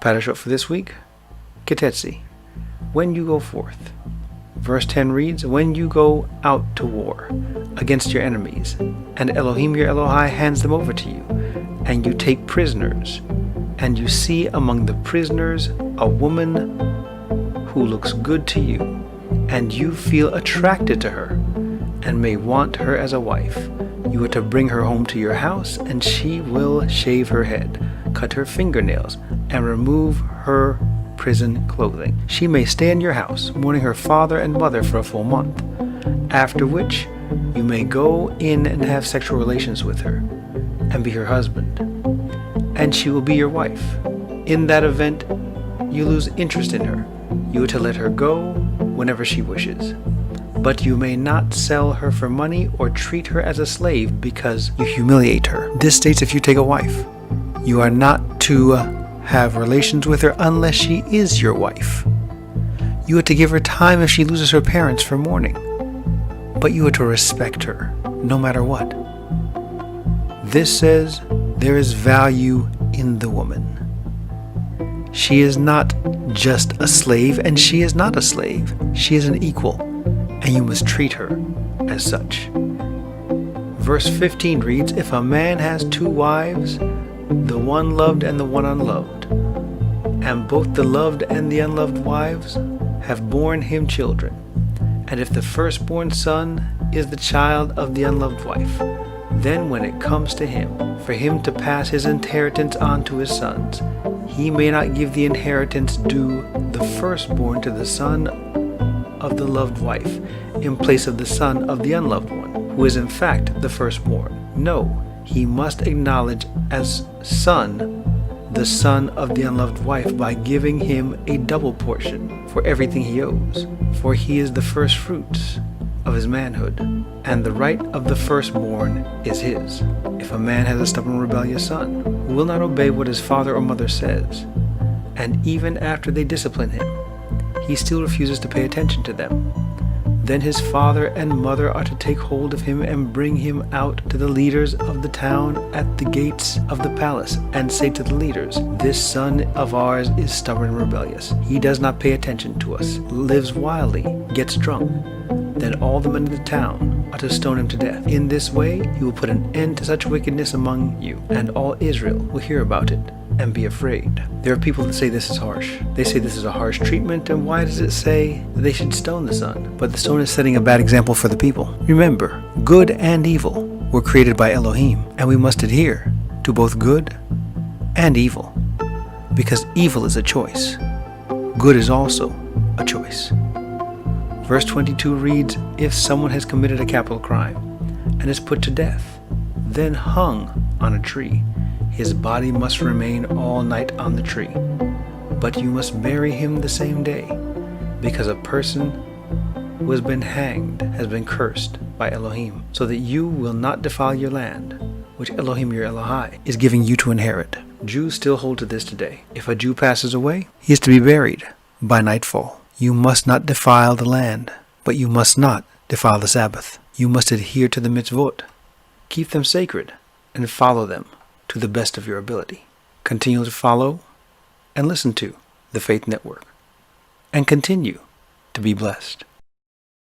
parashah for this week, Tetze, when you go forth. Verse 10 reads, when you go out to war against your enemies, and Elohim your Elohai hands them over to you, and you take prisoners, and you see among the prisoners a woman who looks good to you, and you feel attracted to her, and may want her as a wife, you are to bring her home to your house, and she will shave her head, cut her fingernails, and remove her prison clothing. She may stay in your house, mourning her father and mother for a full month, after which you may go in and have sexual relations with her, and be her husband, and she will be your wife. In that event, you lose interest in her. You are to let her go whenever she wishes. But you may not sell her for money or treat her as a slave because you humiliate her. This states if you take a wife, you are not to have relations with her unless she is your wife. You are to give her time if she loses her parents for mourning, but you are to respect her no matter what. This says there is value in the woman. She is not just a slave, and she is not a slave. She is an equal, and you must treat her as such. Verse 15 reads, if a man has two wives, the one loved and the one unloved, and both the loved and the unloved wives have borne him children, and if the firstborn son is the child of the unloved wife, then when it comes to him, for him to pass his inheritance on to his sons, he may not give the inheritance due the firstborn to the son of the loved wife in place of the son of the unloved one, who is in fact the firstborn. No, he must acknowledge as son the son of the unloved wife by giving him a double portion for everything he owes, for he is the first fruits of his manhood, and the right of the firstborn is his. If a man has a stubborn rebellious son who will not obey what his father or mother says, and even after they discipline him, he still refuses to pay attention to them, then his father and mother are to take hold of him and bring him out to the leaders of the town at the gates of the palace, and say to the leaders, this son of ours is stubborn and rebellious. He does not pay attention to us, lives wildly, gets drunk. Then all the men of the town are to stone him to death. In this way he will put an end to such wickedness among you, and all Israel will hear about it and be afraid. There are people that say this is harsh. They say this is a harsh treatment, and why does it say that they should stone the son? But the stone is setting a bad example for the people. Remember, good and evil were created by Elohim, and we must adhere to both good and evil, because evil is a choice. Good is also a choice. Verse 22 reads, if someone has committed a capital crime and is put to death, then hung on a tree, his body must remain all night on the tree, but you must bury him the same day, because a person who has been hanged has been cursed by Elohim, so that you will not defile your land, which Elohim your Elohai is giving you to inherit. Jews still hold to this today. If a Jew passes away, he is to be buried by nightfall. You must not defile the land, but you must not defile the Sabbath. You must adhere to the mitzvot, keep them sacred, and follow them to the best of your ability. Continue to follow and listen to the Faith Network, and continue to be blessed.